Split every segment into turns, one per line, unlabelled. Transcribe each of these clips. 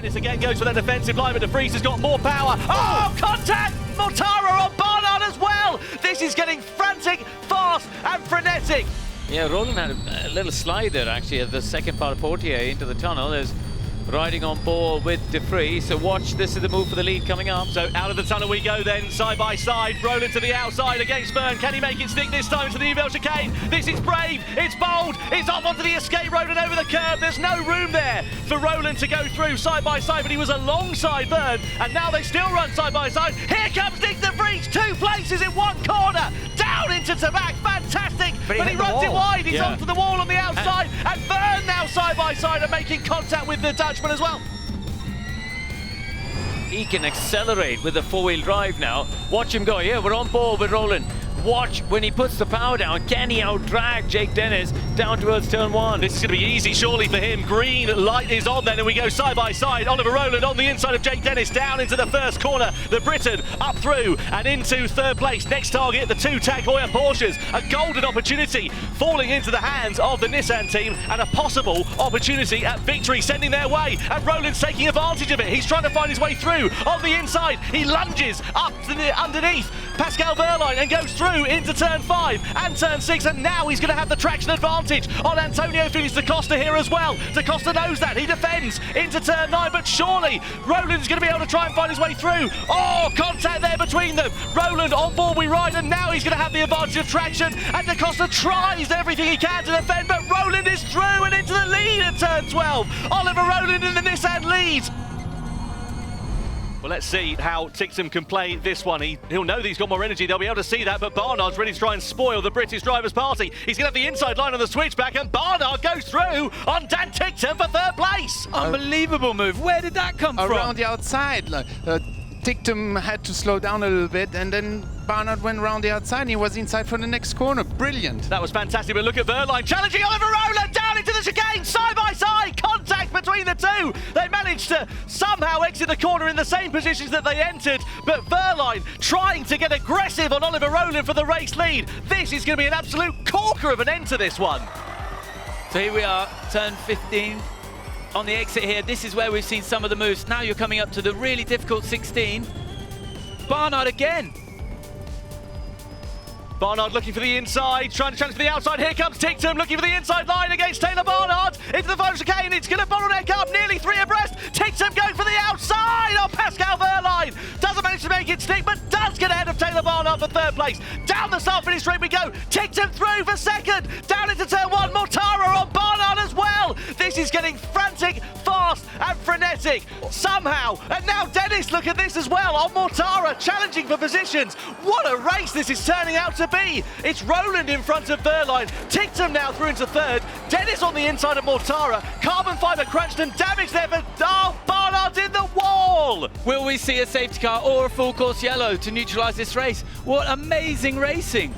Dennis again goes for that defensive line, but De Vries has got more power. Oh, contact! Mortara on Barnard as well! This is getting frantic, fast and frenetic.
Yeah, Roland had a little slide there actually at the second part of Portier into the tunnel. There's riding on board with De Vries, so watch, this is the move for the lead coming up.
So out of the tunnel we go then, side by side, Roland to the outside against Byrne. Can he make it stick this time into the Nivelle chicane? This is brave, it's bold, it's up onto the escape road and over the curb. There's no room there for Roland to go through side by side, but he was alongside Byrne, and now they still run side by side. Here comes Nick De Vries, 2 places in 1 corner, down into Tabac, fantastic, but he runs it wide, he's onto the wall on the outside, and Byrne now side by side and making contact with the Dutchman as well.
He can accelerate with the 4-wheel drive now. Watch him go. Yeah, we're on board with Roland. Watch when he puts the power down. Can he out-drag Jake Dennis down towards turn 1?
This is going to be easy, surely, for him. Green light is on then, and we go side by side. Oliver Roland on the inside of Jake Dennis, down into the first corner. The Briton up through and into 3rd place. Next target, the 2 Tag Heuer Porsches. A golden opportunity falling into the hands of the Nissan team, and a possible opportunity at victory sending their way. And Roland's taking advantage of it. He's trying to find his way through on the inside. He lunges up to the underneath Pascal Wehrlein and goes through into turn 5 and turn 6, and now he's going to have the traction advantage on Antonio Felix da Costa here as well. Da Costa knows that, he defends into turn 9, but surely Roland's going to be able to try and find his way through. Oh, contact there between them. Roland on board we ride, and now he's going to have the advantage of traction, and Da Costa tries everything he can to defend, but Roland is through and into the lead at turn 12. Oliver Roland in the Nissan leads. Well, let's see how Tictum can play this one. He'll know that he's got more energy. They'll be able to see that, but Barnard's ready to try and spoil the British drivers' party. He's going to have the inside line on the switchback, and Barnard goes through on Dan Tictum for 3rd place.
Unbelievable move. Where did that come from?
Around the outside. Tictum had to slow down a little bit, and then Barnard went around the outside and he was inside for the next corner. Brilliant.
That was fantastic, but look at Wehrlein challenging Oliver Roland down into the chicane, side by side, contact between the two. They managed to somehow exit the corner in the same positions that they entered, but Wehrlein trying to get aggressive on Oliver Roland for the race lead. This is going to be an absolute corker of an end to this one.
So here we are, turn 15. On the exit here, this is where we've seen some of the moves. Now you're coming up to the really difficult 16. Barnard again.
Barnard looking for the inside, trying to challenge for the outside. Here comes Tictum looking for the inside line against Taylor Barnard. Into the final chicane, it's going to bottleneck up, nearly 3 abreast. Tictum going for the outside on Pascal Wehrlein. Doesn't manage to make it stick, but does get ahead of Taylor Barnard for 3rd place. Down the start finish straight we go. Tictum through for 2nd. Down into turn 1, Mortara on Barnard as well. This is getting frantic, fast and frenetic. Somehow, and now Dennis, look at this as well, on Mortara, challenging for positions. What a race this is turning out to be. It's Roland in front of Wehrlein. Tictum now through into 3rd. Dennis on the inside of Mortara. Carbon fibre crunched and damaged there, but Barnard's in the wall.
Will we see a safety car or a full course yellow to neutralise this race? What amazing racing.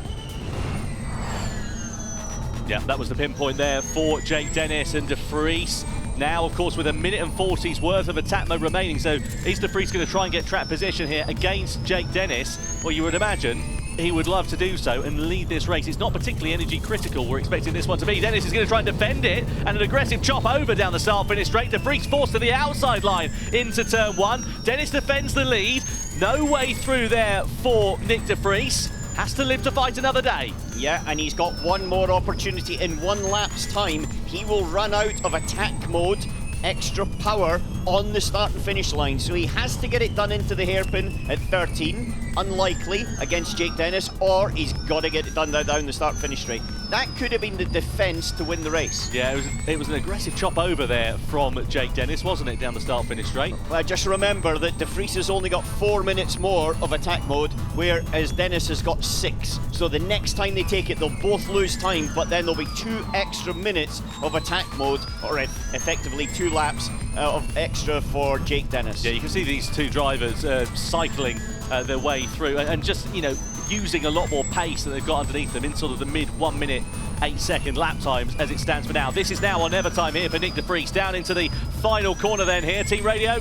Yeah, that was the pinpoint there for Jake Dennis and De Vries. Now, of course, with 1:40's worth of attack mode remaining, so is De Vries going to try and get track position here against Jake Dennis? Well, you would imagine he would love to do so and lead this race. It's not particularly energy critical, we're expecting this one to be. Dennis is going to try and defend it, and an aggressive chop over down the start finish straight. De Vries forced to the outside line into turn 1. Dennis defends the lead. No way through there for Nick De Vries. Has to live to fight another day.
Yeah, and he's got one more opportunity in 1 lap's time. He will run out of attack mode, extra power on the start and finish line. So he has to get it done into the hairpin at 13. Unlikely against Jake Dennis, or he's got to get it done down the start and finish straight. That could have been the defence to win the race.
Yeah, it was an aggressive chop over there from Jake Dennis, wasn't it, down the start finish straight?
Well, just remember that De Vries has only got 4 minutes more of attack mode, whereas Dennis has got 6. So the next time they take it, they'll both lose time, but then there'll be 2 extra minutes of attack mode, or effectively 2 laps of extra for Jake Dennis.
Yeah, you can see these 2 drivers cycling their way through and just, you know, using a lot more pace that they've got underneath them in sort of the mid 1 minute 8 second lap times as it stands for now. This is now on never time here for Nick De Vries. Down into the final corner then here, Team Radio.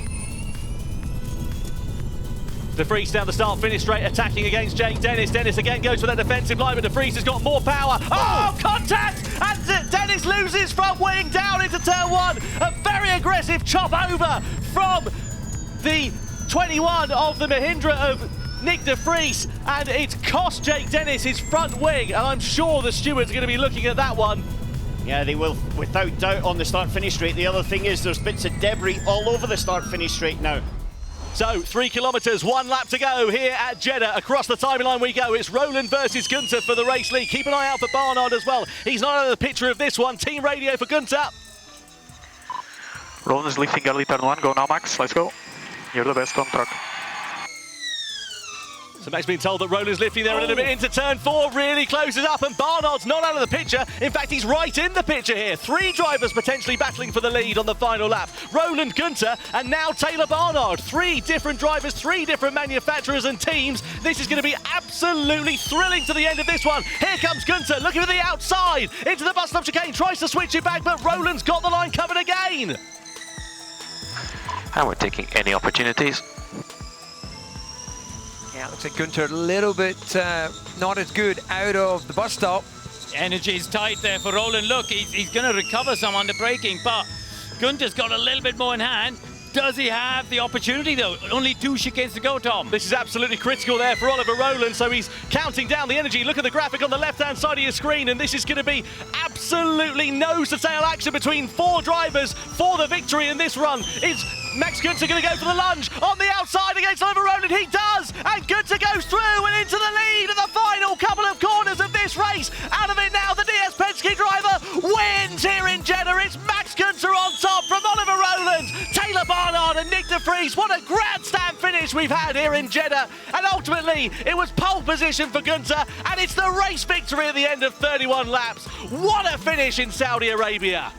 De Vries down the start finish straight, attacking against Jake Dennis. Dennis again goes for that defensive line, but De Vries has got more power. Oh, contact! And Dennis loses front wing down into turn 1. A very aggressive chop over from the 21 of the Mahindra of Nick de Vries, and it's cost Jake Dennis his front wing, and I'm sure the stewards are going to be looking at that one.
Yeah, they will, without doubt, on the start-finish straight. The other thing is there's bits of debris all over the start-finish straight now.
So 3 kilometres, 1 lap to go here at Jeddah. Across the timeline we go. It's Roland versus Gunther for the race lead. Keep an eye out for Barnard as well. He's not out of the picture of this one. Team radio for Gunther.
Roland is lifting early turn 1. Go now, Max. Let's go. You're the best on track.
So Max being told that Roland's lifting there a little bit into turn 4, really closes up, and Barnard's not out of the picture. In fact, he's right in the picture here. 3 drivers potentially battling for the lead on the final lap. Roland, Gunther, and now Taylor Barnard. 3 different drivers, 3 different manufacturers and teams. This is going to be absolutely thrilling to the end of this one. Here comes Gunther, looking for the outside, into the bus stop chicane, tries to switch it back, but Roland's got the line covered again.
And we're taking any opportunities.
Yeah, looks like Gunther a little bit not as good out of the bus stop.
Energy is tight there for Roland. Look, he's going to recover some on the braking, but Gunther's got a little bit more in hand. Does he have the opportunity, though? Only 2 chicanes to go, Tom.
This is absolutely critical there for Oliver Roland, so he's counting down the energy. Look at the graphic on the left-hand side of your screen, and this is going to be absolutely nose-to-tail action between 4 drivers for the victory in this run. Is Max Gunther going to go for the lunge on the outside against Oliver Roland? He does, and Gunther goes through and into the lead in the final couple of corners of this race. Out of it now, the DS Penske driver wins here in Jeddah. It's Max Gunther on top from Oliver Roland, Taylor Barnard and Nick de Vries. What a grandstand finish we've had here in Jeddah, and ultimately it was pole position for Gunther, and it's the race victory at the end of 31 laps. What a finish in Saudi Arabia.